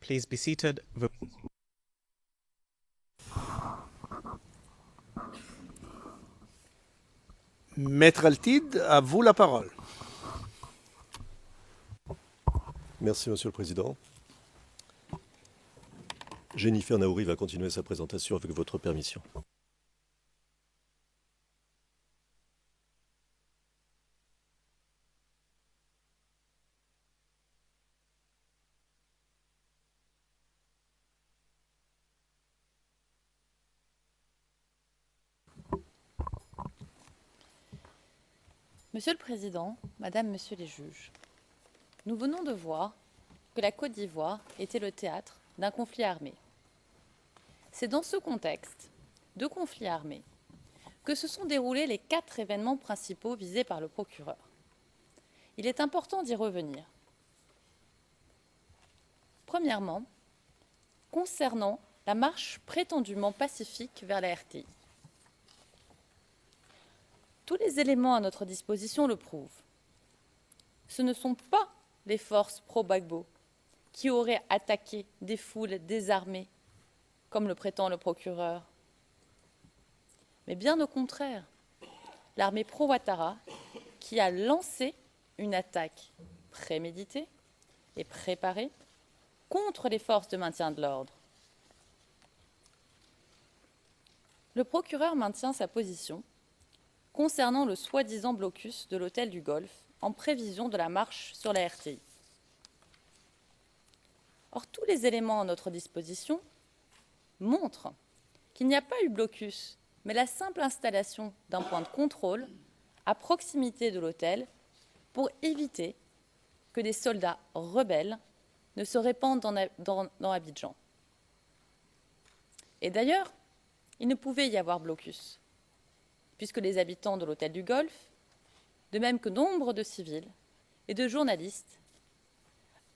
Please be seated. Maître Altid, à vous la parole. Merci, Monsieur le Président. Jennifer Naouri va continuer sa présentation avec votre permission. Monsieur le Président, Madame, Monsieur les juges, nous venons de voir que la Côte d'Ivoire était le théâtre d'un conflit armé. C'est dans ce contexte de conflit armé que se sont déroulés les 4 événements principaux visés par le procureur. Il est important d'y revenir. Premièrement, concernant la marche prétendument pacifique vers la RTI. Tous les éléments à notre disposition le prouvent. Ce ne sont pas les forces pro-Gbagbo qui auraient attaqué des foules désarmées, comme le prétend le procureur. Mais bien au contraire, l'armée pro-Ouattara qui a lancé une attaque préméditée et préparée contre les forces de maintien de l'ordre. Le procureur maintient sa position concernant le soi-disant blocus de l'hôtel du Golfe en prévision de la marche sur la RTI. Or, tous les éléments à notre disposition montrent qu'il n'y a pas eu blocus, mais la simple installation d'un point de contrôle à proximité de l'hôtel pour éviter que des soldats rebelles ne se répandent dans Abidjan. Et d'ailleurs, il ne pouvait y avoir blocus, puisque les habitants de l'hôtel du Golfe, de même que nombre de civils et de journalistes,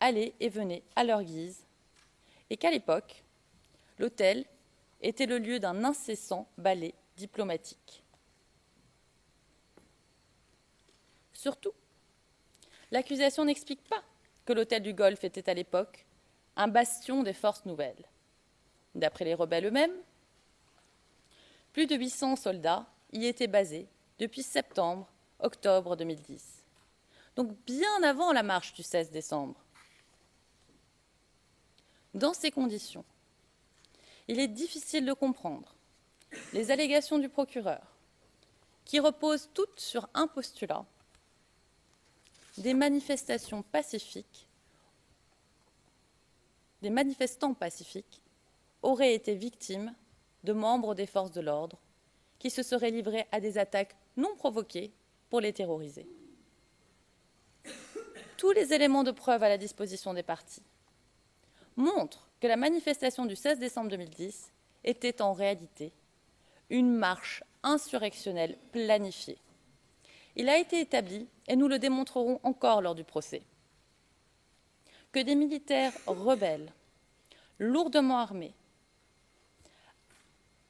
allaient et venaient à leur guise, et qu'à l'époque, l'hôtel était le lieu d'un incessant ballet diplomatique. Surtout, l'accusation n'explique pas que l'hôtel du Golfe était à l'époque un bastion des forces nouvelles. D'après les rebelles eux-mêmes, plus de 800 soldats y étaient basés depuis septembre-octobre 2010, donc bien avant la marche du 16 décembre. Dans ces conditions, il est difficile de comprendre les allégations du procureur, qui reposent toutes sur un postulat: des manifestants pacifiques auraient été victimes de membres des forces de l'ordre qui se seraient livrés à des attaques non provoquées pour les terroriser. Tous les éléments de preuve à la disposition des parties montrent que la manifestation du 16 décembre 2010 était en réalité une marche insurrectionnelle planifiée. Il a été établi, et nous le démontrerons encore lors du procès, que des militaires rebelles, lourdement armés,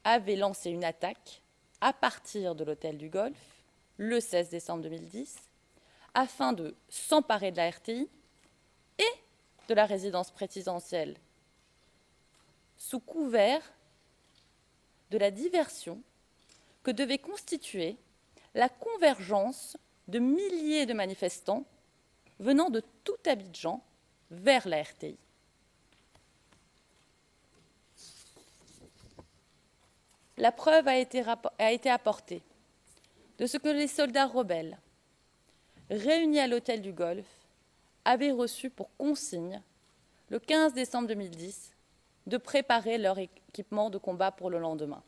avaient lancé une attaque à partir de l'hôtel du Golfe, le 16 décembre 2010, afin de s'emparer de la RTI et de la résidence présidentielle, sous couvert de la diversion que devait constituer la convergence de milliers de manifestants venant de tout Abidjan vers la RTI. La preuve a été apportée de ce que les soldats rebelles, réunis à l'hôtel du Golfe, avaient reçu pour consigne, le 15 décembre 2010, de préparer leur équipement de combat pour le lendemain.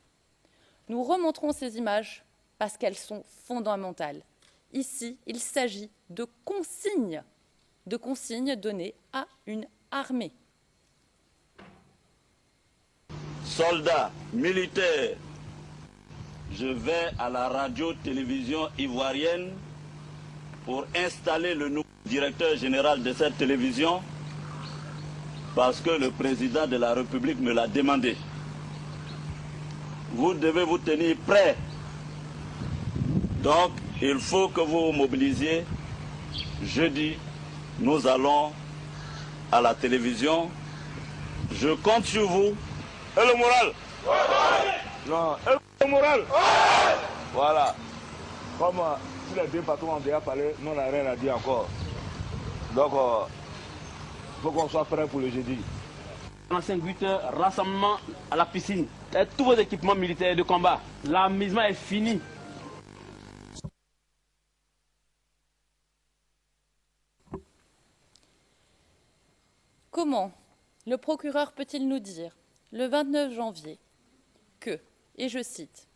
Nous remonterons ces images parce qu'elles sont fondamentales. Ici, il s'agit de consignes données à une armée. Soldats, militaires, je vais à la radio-télévision ivoirienne pour installer le nouveau directeur général de cette télévision parce que le président de la République me l'a demandé. Vous devez vous tenir prêts. Donc, il faut que vous vous mobilisiez. Jeudi, nous allons à la télévision Je compte sur vous. Et le moral? Non, et le moral? Voilà. Comme si les deux patrons ont déjà parlé, nous on n'a rien à dire encore. Donc, il faut qu'on soit prêt pour le jeudi. En 5-8 heures, rassemblement à la piscine. Et tous vos équipements militaires de combat. L'amusement est fini. Comment le procureur peut-il nous dire, le 29 janvier, que, et je cite,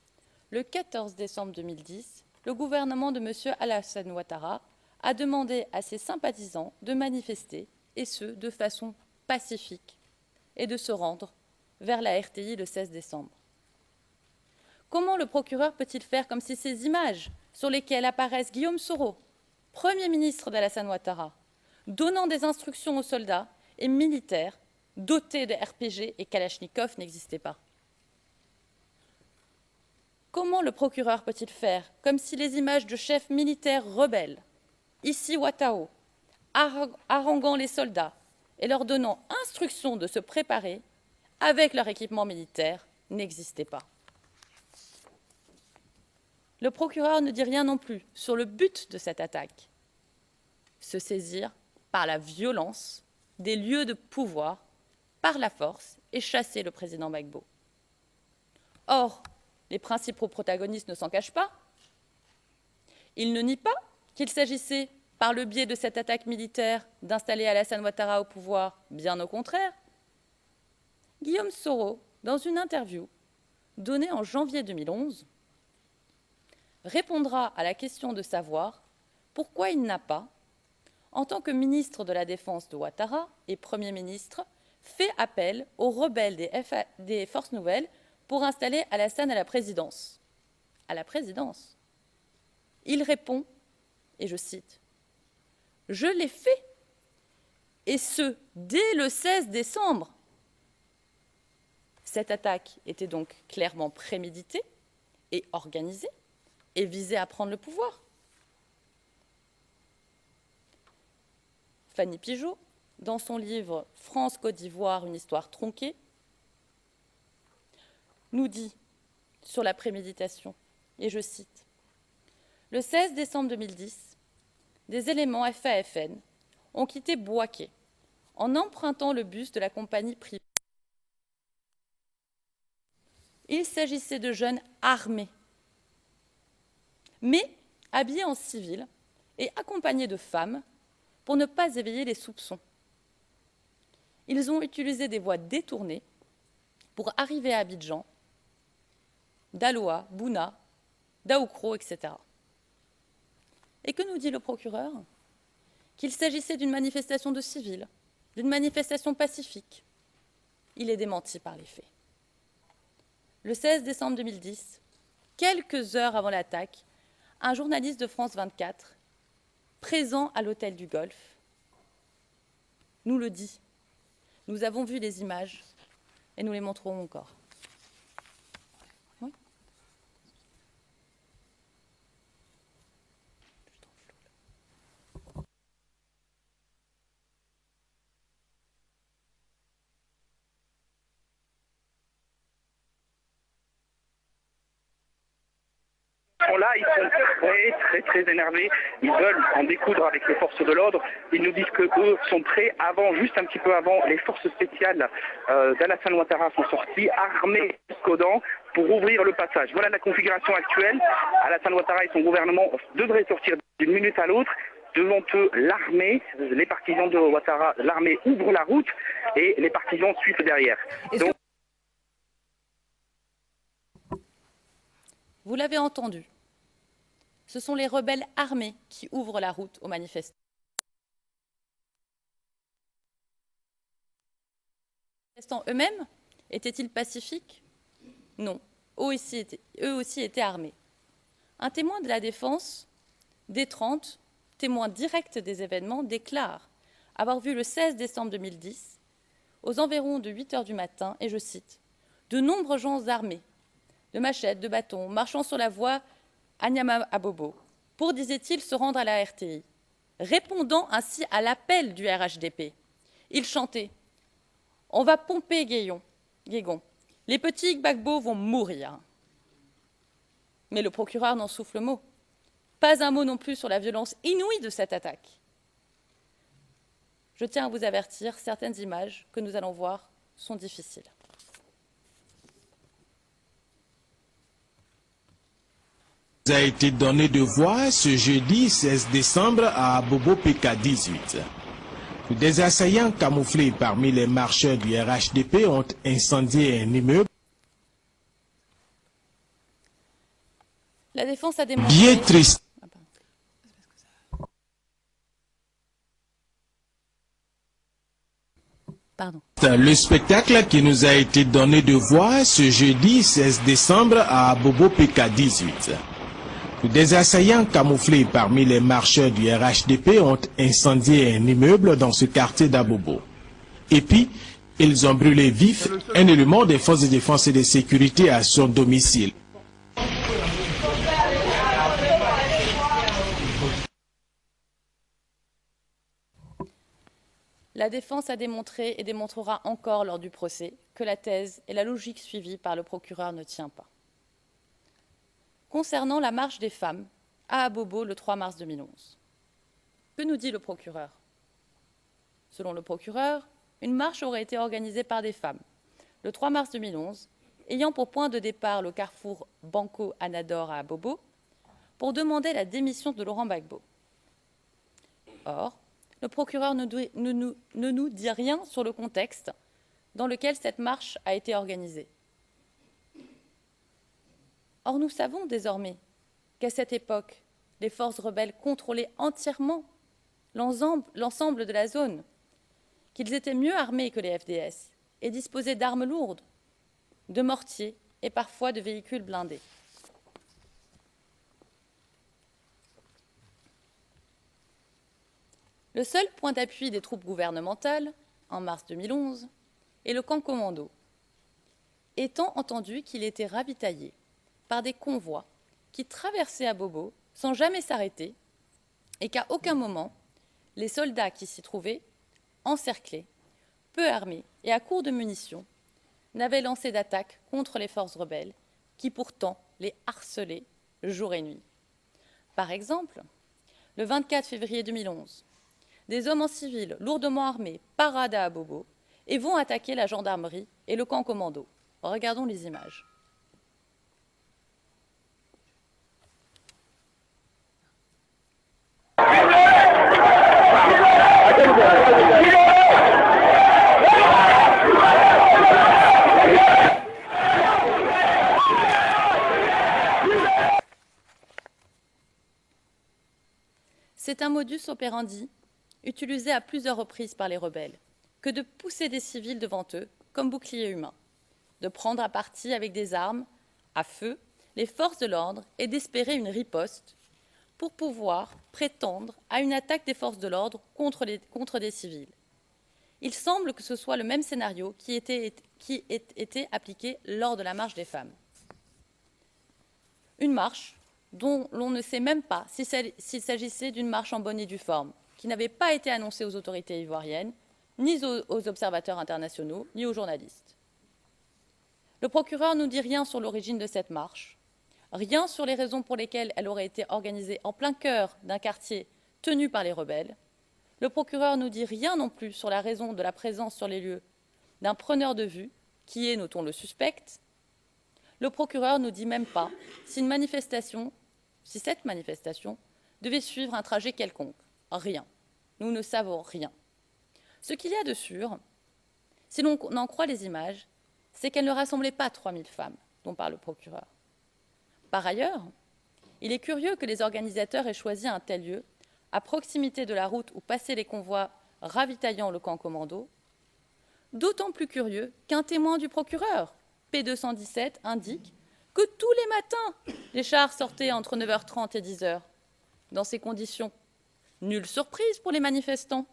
le 14 décembre 2010, le gouvernement de M. Alassane Ouattara a demandé à ses sympathisants de manifester, et ce, de façon pacifique, et de se rendre vers la RTI le 16 décembre. Comment le procureur peut-il faire comme si ces images sur lesquelles apparaissent Guillaume Soro, Premier ministre d'Alassane Ouattara, donnant des instructions aux soldats et militaires dotés de RPG et Kalachnikov n'existaient pas? Comment le procureur peut-il faire comme si les images de chefs militaires rebelles, ici Ouattao, haranguant les soldats et leur donnant instruction de se préparer avec leur équipement militaire n'existaient pas? Le procureur ne dit rien non plus sur le but de cette attaque: se saisir par la violence des lieux de pouvoir, par la force, et chasser le président Gbagbo. Or, les principaux protagonistes ne s'en cachent pas. Ils ne nient pas qu'il s'agissait, par le biais de cette attaque militaire, d'installer Alassane Ouattara au pouvoir, bien au contraire. Guillaume Soro, dans une interview donnée en janvier 2011, répondra à la question de savoir pourquoi il n'a pas, en tant que ministre de la Défense de Ouattara et Premier ministre, fait appel aux rebelles des Forces Nouvelles pour installer Alassane à la présidence. À la présidence. Il répond, et je cite, « Je l'ai fait, et ce, dès le 16 décembre. » Cette attaque était donc clairement préméditée et organisée et visait à prendre le pouvoir. Fanny Pigeot, dans son livre « France-Côte d'Ivoire, une histoire tronquée », nous dit sur la préméditation, et je cite, « Le 16 décembre 2010, des éléments FAFN ont quitté Bouaké en empruntant le bus de la compagnie privée. Il s'agissait de jeunes armés, mais habillés en civil et accompagnés de femmes pour ne pas éveiller les soupçons. Ils ont utilisé des voies détournées pour arriver à Abidjan, Daloa, Bouna, Daoukro, etc. Et que nous dit le procureur? Qu'il s'agissait d'une manifestation de civils, d'une manifestation pacifique. Il est démenti par les faits. Le 16 décembre 2010, quelques heures avant l'attaque, un journaliste de France 24, présent à l'hôtel du Golfe, nous le dit. Nous avons vu les images et nous les montrerons encore. Oui. Là, ils sont très énervés. Ils veulent en découdre avec les forces de l'ordre. Ils nous disent qu'eux sont prêts juste un petit peu avant, les forces spéciales d'Alassane Ouattara sont sorties, armées jusqu'aux dents, pour ouvrir le passage. Voilà la configuration actuelle. Alassane Ouattara et son gouvernement devraient sortir d'une minute à l'autre. Devant eux, l'armée, les partisans de Ouattara, l'armée ouvre la route et les partisans suivent derrière. Donc... Vous l'avez entendu. Ce sont les rebelles armés qui ouvrent la route aux manifestants. Les manifestants eux-mêmes étaient-ils pacifiques? Non. Eux aussi étaient armés. Un témoin de la défense, D30, témoin direct des événements, déclare avoir vu le 16 décembre 2010, aux environs de 8 heures du matin, et je cite, « de nombreux gens armés, de machettes, de bâtons, marchant sur la voie Anyama Abobo, pour, disait-il, se rendre à la RTI, répondant ainsi à l'appel du RHDP. Ils chantaient « On va pomper Guégon. Les petits Gbagbo vont mourir. Mais le procureur n'en souffle mot. Pas un mot non plus sur la violence inouïe de cette attaque. Je tiens à vous avertir, certaines images que nous allons voir sont difficiles. Il a été donné de voix ce jeudi 16 décembre à Bobo PK18. Des assaillants camouflés parmi les marcheurs du RHDP ont incendié un immeuble. La défense a démontré... Bien triste. Pardon. Le spectacle qui nous a été donné de voir ce jeudi 16 décembre à Bobo PK18. Des assaillants camouflés parmi les marcheurs du RHDP ont incendié un immeuble dans ce quartier d'Abobo. Et puis, ils ont brûlé vif un élément des forces de défense et de sécurité à son domicile. La défense a démontré et démontrera encore lors du procès que la thèse et la logique suivie par le procureur ne tient pas. Concernant la marche des femmes à Abobo le 3 mars 2011, que nous dit le procureur? Selon le procureur, une marche aurait été organisée par des femmes le 3 mars 2011, ayant pour point de départ le carrefour Banco-Anador à Abobo, pour demander la démission de Laurent Gbagbo. Or, le procureur ne nous dit rien sur le contexte dans lequel cette marche a été organisée. Or, nous savons désormais qu'à cette époque, les forces rebelles contrôlaient entièrement l'ensemble de la zone, qu'ils étaient mieux armés que les FDS et disposaient d'armes lourdes, de mortiers et parfois de véhicules blindés. Le seul point d'appui des troupes gouvernementales, en mars 2011, est le camp commando, étant entendu qu'il était ravitaillé par des convois qui traversaient Abobo sans jamais s'arrêter et qu'à aucun moment, les soldats qui s'y trouvaient, encerclés, peu armés et à court de munitions, n'avaient lancé d'attaque contre les forces rebelles qui pourtant les harcelaient jour et nuit. Par exemple, le 24 février 2011, des hommes en civil lourdement armés paradent à Abobo et vont attaquer la gendarmerie et le camp commando. Regardons les images. C'est un modus operandi utilisé à plusieurs reprises par les rebelles, que de pousser des civils devant eux comme boucliers humains, de prendre à partie avec des armes à feu les forces de l'ordre et d'espérer une riposte pour pouvoir prétendre à une attaque des forces de l'ordre contre des civils. Il semble que ce soit le même scénario qui ait été appliqué lors de la marche des femmes. Une marche dont l'on ne sait même pas s'il s'agissait d'une marche en bonne et due forme, qui n'avait pas été annoncée aux autorités ivoiriennes, ni aux observateurs internationaux, ni aux journalistes. Le procureur ne dit rien sur l'origine de cette marche, rien sur les raisons pour lesquelles elle aurait été organisée en plein cœur d'un quartier tenu par les rebelles. Le procureur ne dit rien non plus sur la raison de la présence sur les lieux d'un preneur de vue, qui est, notons-le, suspect. Le procureur ne dit même pas si cette manifestation devait suivre un trajet quelconque. Rien. Nous ne savons rien. Ce qu'il y a de sûr, si l'on en croit les images, c'est qu'elle ne rassemblait pas 3000 femmes, dont parle le procureur. Par ailleurs, il est curieux que les organisateurs aient choisi un tel lieu, à proximité de la route où passaient les convois ravitaillant le camp commando, d'autant plus curieux qu'un témoin du procureur, P217, indique que tous les matins, les chars sortaient entre 9h30 et 10h. Dans ces conditions, nulle surprise pour les manifestants.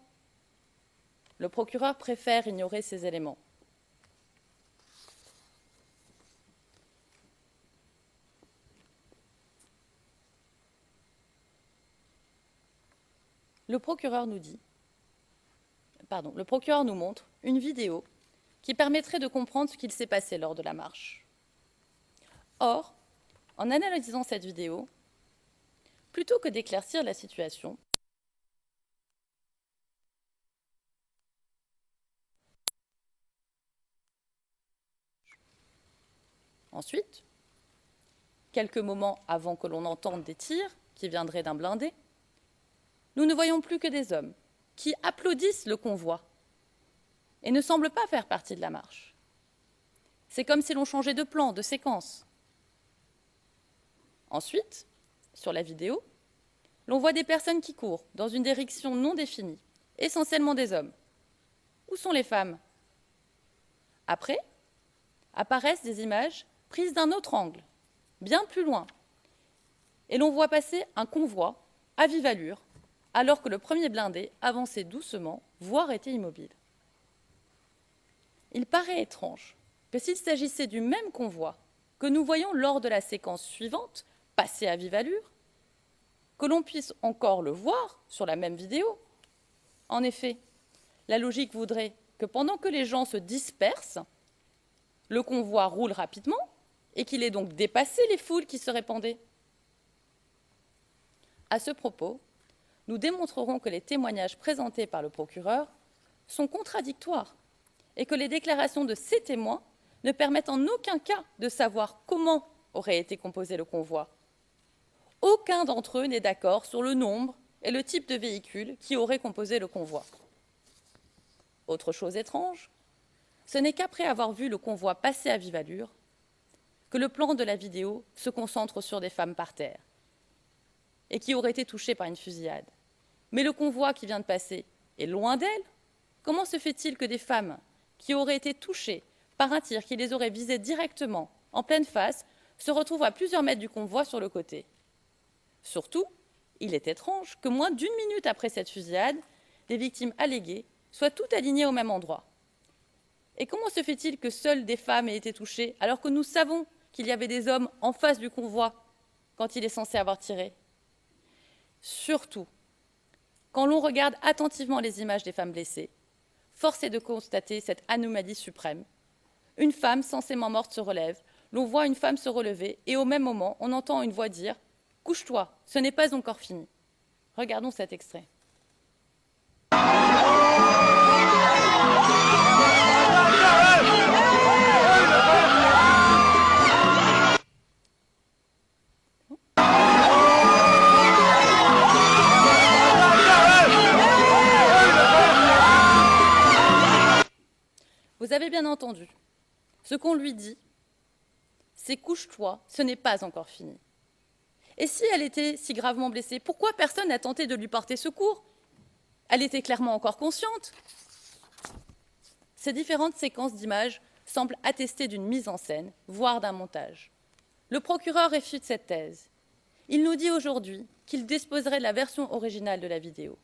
Le procureur préfère ignorer ces éléments. Le procureur nous montre une vidéo qui permettraient de comprendre ce qu'il s'est passé lors de la marche. Or, en analysant cette vidéo, plutôt que d'éclaircir la situation, ensuite, quelques moments avant que l'on entende des tirs qui viendraient d'un blindé, nous ne voyons plus que des hommes qui applaudissent le convoi et ne semblent pas faire partie de la marche. C'est comme si l'on changeait de plan, de séquence. Ensuite, sur la vidéo, l'on voit des personnes qui courent dans une direction non définie, essentiellement des hommes. Où sont les femmes? Après, apparaissent des images prises d'un autre angle, bien plus loin, et l'on voit passer un convoi à vive allure, alors que le premier blindé avançait doucement, voire était immobile. Il paraît étrange que s'il s'agissait du même convoi que nous voyons lors de la séquence suivante, passer à vive allure, que l'on puisse encore le voir sur la même vidéo. En effet, la logique voudrait que pendant que les gens se dispersent, le convoi roule rapidement et qu'il ait donc dépassé les foules qui se répandaient. À ce propos, nous démontrerons que les témoignages présentés par le procureur sont contradictoires et que les déclarations de ces témoins ne permettent en aucun cas de savoir comment aurait été composé le convoi. Aucun d'entre eux n'est d'accord sur le nombre et le type de véhicule qui aurait composé le convoi. Autre chose étrange, ce n'est qu'après avoir vu le convoi passer à vive allure que le plan de la vidéo se concentre sur des femmes par terre et qui auraient été touchées par une fusillade. Mais le convoi qui vient de passer est loin d'elles. Comment se fait-il que des femmes qui auraient été touchées par un tir qui les aurait visées directement en pleine face se retrouvent à plusieurs mètres du convoi sur le côté? Surtout, il est étrange que moins d'une minute après cette fusillade, les victimes alléguées soient toutes alignées au même endroit. Et comment se fait-il que seules des femmes aient été touchées alors que nous savons qu'il y avait des hommes en face du convoi quand il est censé avoir tiré? Surtout, quand l'on regarde attentivement les images des femmes blessées, force est de constater cette anomalie suprême. Une femme censément morte se relève, l'on voit une femme se relever et au même moment, on entend une voix dire « Couche-toi, ce n'est pas encore fini ». Regardons cet extrait. Vous avez bien entendu. Ce qu'on lui dit, c'est « couche-toi, ce n'est pas encore fini ». Et si elle était si gravement blessée, pourquoi personne n'a tenté de lui porter secours? Elle était clairement encore consciente. Ces différentes séquences d'images semblent attester d'une mise en scène, voire d'un montage. Le procureur réfute cette thèse. Il nous dit aujourd'hui qu'il disposerait de la version originale de la vidéo.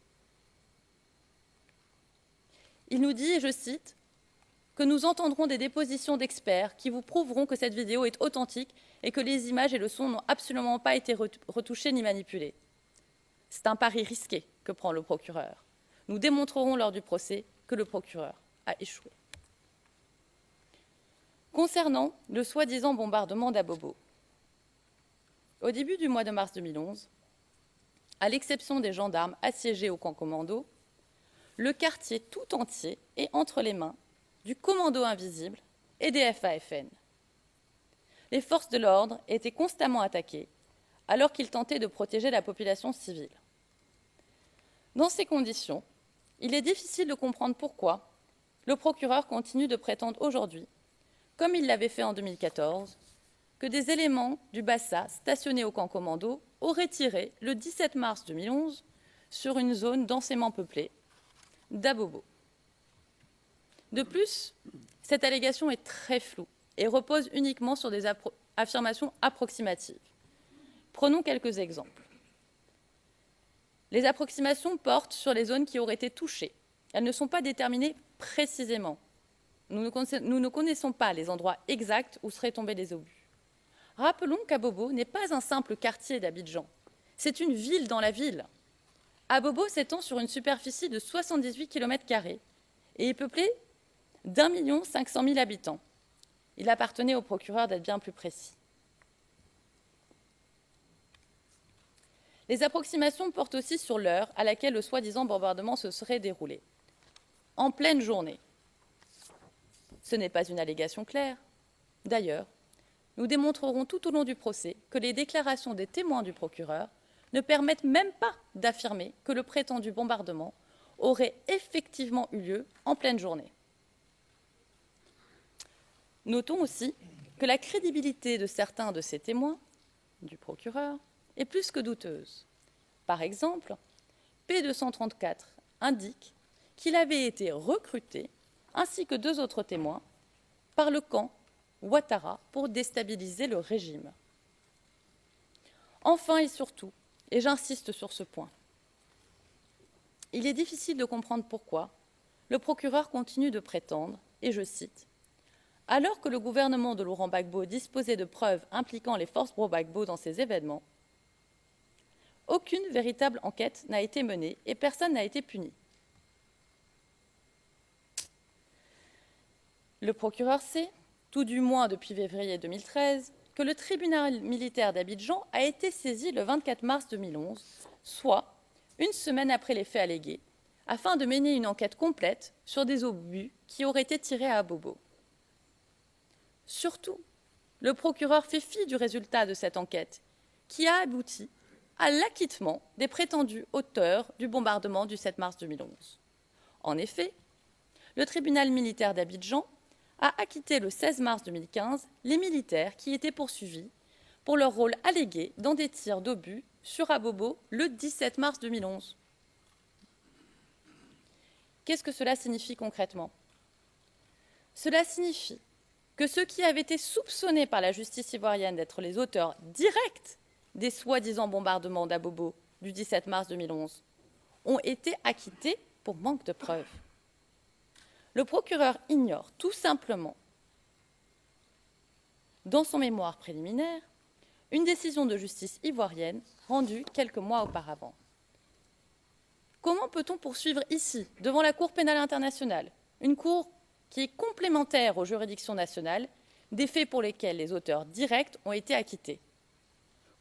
Il nous dit, et je cite, que nous entendrons des dépositions d'experts qui vous prouveront que cette vidéo est authentique et que les images et le son n'ont absolument pas été retouchés ni manipulés. C'est un pari risqué que prend le procureur. Nous démontrerons lors du procès que le procureur a échoué. Concernant le soi-disant bombardement d'Abobo, au début du mois de mars 2011, à l'exception des gendarmes assiégés au camp commando, le quartier tout entier est entre les mains du commando invisible et des FAFN. Les forces de l'ordre étaient constamment attaquées alors qu'ils tentaient de protéger la population civile. Dans ces conditions, il est difficile de comprendre pourquoi le procureur continue de prétendre aujourd'hui, comme il l'avait fait en 2014, que des éléments du BASA stationnés au camp commando auraient tiré le 17 mars 2011 sur une zone densément peuplée d'Abobo. De plus, cette allégation est très floue et repose uniquement sur des affirmations approximatives. Prenons quelques exemples. Les approximations portent sur les zones qui auraient été touchées. Elles ne sont pas déterminées précisément. Nous ne connaissons pas les endroits exacts où seraient tombés les obus. Rappelons qu'Abobo n'est pas un simple quartier d'Abidjan. C'est une ville dans la ville. Abobo s'étend sur une superficie de 78 km² et est peuplé d'1 500 000 habitants. Il appartenait au procureur d'être bien plus précis. Les approximations portent aussi sur l'heure à laquelle le soi-disant bombardement se serait déroulé. En pleine journée. Ce n'est pas une allégation claire. D'ailleurs, nous démontrerons tout au long du procès que les déclarations des témoins du procureur ne permettent même pas d'affirmer que le prétendu bombardement aurait effectivement eu lieu en pleine journée. Notons aussi que la crédibilité de certains de ces témoins, du procureur, est plus que douteuse. Par exemple, P234 indique qu'il avait été recruté, ainsi que 2 autres témoins, par le camp Ouattara pour déstabiliser le régime. Enfin et surtout, et j'insiste sur ce point, il est difficile de comprendre pourquoi le procureur continue de prétendre, et je cite, « Alors que le gouvernement de Laurent Gbagbo disposait de preuves impliquant les forces pro-Gbagbo dans ces événements, aucune véritable enquête n'a été menée et personne n'a été puni. » Le procureur sait, tout du moins depuis février 2013, que le tribunal militaire d'Abidjan a été saisi le 24 mars 2011, soit une semaine après les faits allégués, afin de mener une enquête complète sur des obus qui auraient été tirés à Bobo. Surtout, le procureur fait fi du résultat de cette enquête, qui a abouti à l'acquittement des prétendus auteurs du bombardement du 7 mars 2011. En effet, le tribunal militaire d'Abidjan a acquitté le 16 mars 2015 les militaires qui étaient poursuivis pour leur rôle allégué dans des tirs d'obus sur Abobo le 17 mars 2011. Qu'est-ce que cela signifie concrètement? Cela signifie que ceux qui avaient été soupçonnés par la justice ivoirienne d'être les auteurs directs des soi-disant bombardements d'Abobo du 17 mars 2011 ont été acquittés pour manque de preuves. Le procureur ignore tout simplement, dans son mémoire préliminaire, une décision de justice ivoirienne rendue quelques mois auparavant. Comment peut-on poursuivre ici, devant la Cour pénale internationale, une cour qui est complémentaire aux juridictions nationales, des faits pour lesquels les auteurs directs ont été acquittés?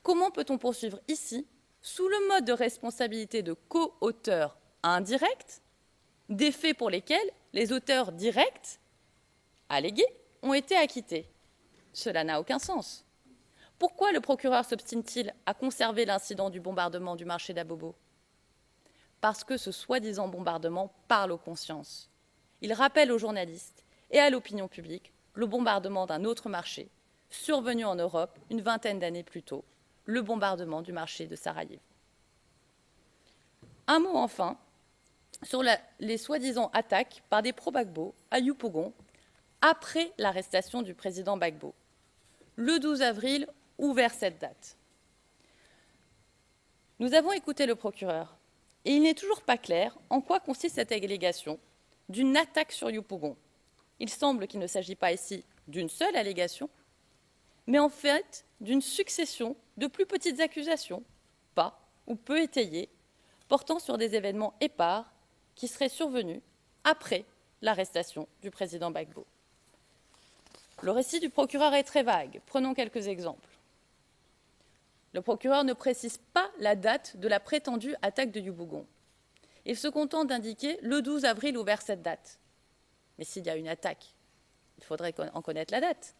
Comment peut-on poursuivre ici, sous le mode de responsabilité de co-auteurs indirects, des faits pour lesquels les auteurs directs, allégués, ont été acquittés? Cela n'a aucun sens. Pourquoi le procureur s'obstine-t-il à conserver l'incident du bombardement du marché d'Abobo? Parce que ce soi-disant bombardement parle aux consciences. Il rappelle aux journalistes et à l'opinion publique le bombardement d'un autre marché, survenu en Europe une vingtaine d'années plus tôt, le bombardement du marché de Sarajevo. Un mot enfin sur les soi-disant attaques par des pro-Gbagbo à Yopougon après l'arrestation du président Gbagbo, le 12 avril ou vers cette date. Nous avons écouté le procureur et il n'est toujours pas clair en quoi consiste cette allégation d'une attaque sur Yopougon. Il semble qu'il ne s'agit pas ici d'une seule allégation, mais en fait d'une succession de plus petites accusations, pas ou peu étayées, portant sur des événements épars qui seraient survenus après l'arrestation du président Gbagbo. Le récit du procureur est très vague. Prenons quelques exemples. Le procureur ne précise pas la date de la prétendue attaque de Yopougon. Il se contente d'indiquer le 12 avril ou vers cette date. Mais s'il y a une attaque, il faudrait en connaître la date.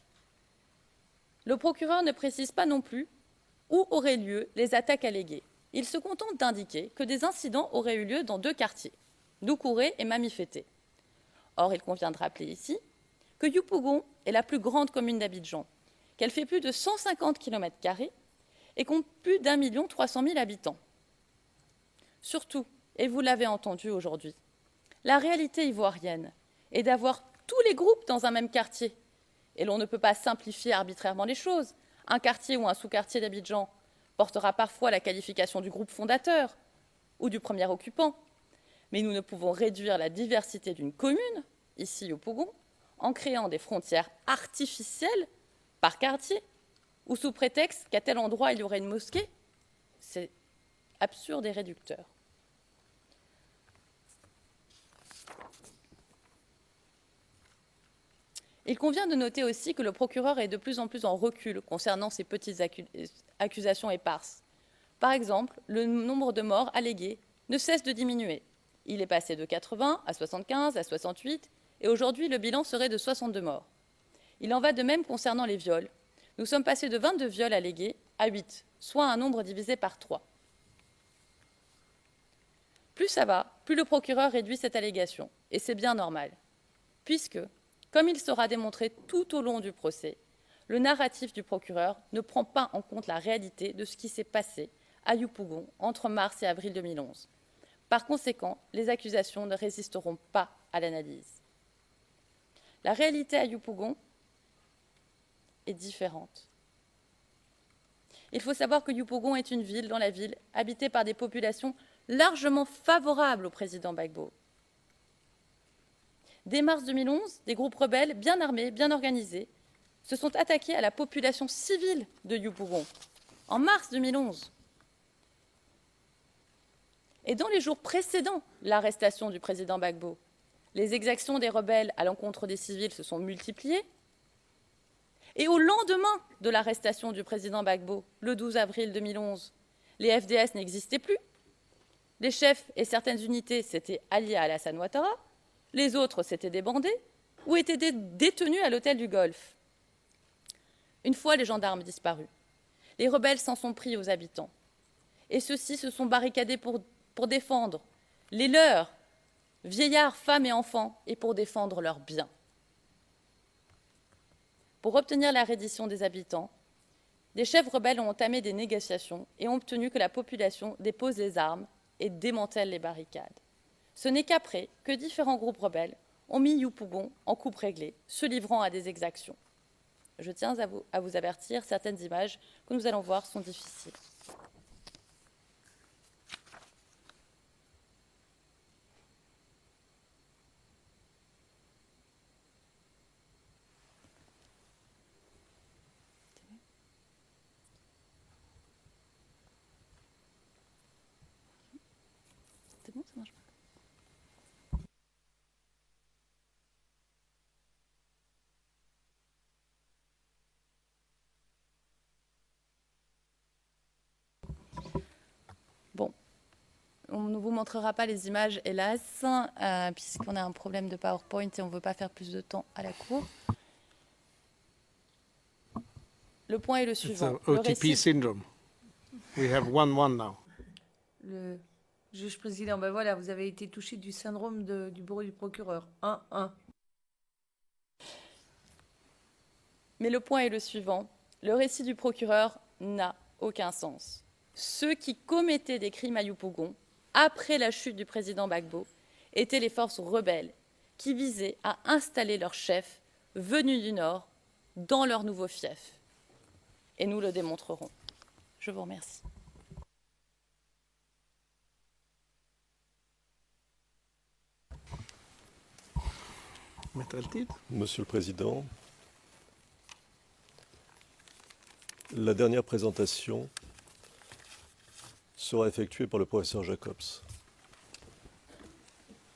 Le procureur ne précise pas non plus où auraient lieu les attaques alléguées. Il se contente d'indiquer que des incidents auraient eu lieu dans 2 quartiers, Doucouré et Mamifété. Or, il convient de rappeler ici que Yopougon est la plus grande commune d'Abidjan, qu'elle fait plus de 150 km² et compte plus d'1 300 000 habitants. Surtout, et vous l'avez entendu aujourd'hui, la réalité ivoirienne est d'avoir tous les groupes dans un même quartier. Et l'on ne peut pas simplifier arbitrairement les choses. Un quartier ou un sous-quartier d'Abidjan portera parfois la qualification du groupe fondateur ou du premier occupant. Mais nous ne pouvons réduire la diversité d'une commune, ici au Yopougon, en créant des frontières artificielles par quartier ou sous prétexte qu'à tel endroit il y aurait une mosquée. C'est absurde et réducteur. Il convient de noter aussi que le procureur est de plus en plus en recul concernant ces petites accusations éparses. Par exemple, le nombre de morts allégués ne cesse de diminuer. Il est passé de 80 à 75 à 68 et aujourd'hui le bilan serait de 62 morts. Il en va de même concernant les viols. Nous sommes passés de 22 viols allégués à 8, soit un nombre divisé par 3. Plus ça va, plus le procureur réduit cette allégation, et c'est bien normal, puisque, comme il sera démontré tout au long du procès, le narratif du procureur ne prend pas en compte la réalité de ce qui s'est passé à Yopougon entre mars et avril 2011. Par conséquent, les accusations ne résisteront pas à l'analyse. La réalité à Yopougon est différente. Il faut savoir que Yopougon est une ville dans la ville habitée par des populations largement favorables au président Gbagbo. Dès mars 2011, des groupes rebelles bien armés, bien organisés, se sont attaqués à la population civile de Yopougon, en mars 2011. Et dans les jours précédant l'arrestation du président Gbagbo, les exactions des rebelles à l'encontre des civils se sont multipliées. Et au lendemain de l'arrestation du président Gbagbo, le 12 avril 2011, les FDS n'existaient plus. Les chefs et certaines unités s'étaient alliés à Alassane Ouattara, les autres s'étaient débandés ou étaient détenus à l'hôtel du Golfe. Une fois les gendarmes disparus, les rebelles s'en sont pris aux habitants. Et ceux-ci se sont barricadés pour défendre les leurs, vieillards, femmes et enfants, et pour défendre leurs biens. Pour obtenir la reddition des habitants, des chefs rebelles ont entamé des négociations et ont obtenu que la population dépose les armes et démantèle les barricades. Ce n'est qu'après que différents groupes rebelles ont mis Yopougon en coupe réglée, se livrant à des exactions. Je tiens à vous avertir, certaines images que nous allons voir sont difficiles. C'est bon, ça marche pas. Bon, on ne vous montrera pas les images, hélas, puisqu'on a un problème de PowerPoint et on ne veut pas faire plus de temps à la cour. Le point est le suivant. It's an OTP syndrome. We have 1-1 now. Le juge président, ben voilà, vous avez été touché du syndrome du bureau du procureur. 1-1. Mais le point est le suivant. Le récit du procureur n'a aucun sens. Ceux qui commettaient des crimes à Yopougon, après la chute du président Gbagbo, étaient les forces rebelles qui visaient à installer leur chef, venu du Nord, dans leur nouveau fief. Et nous le démontrerons. Je vous remercie. Maître Altid. Monsieur le Président, la dernière présentation sera effectuée par le professeur Jacobs.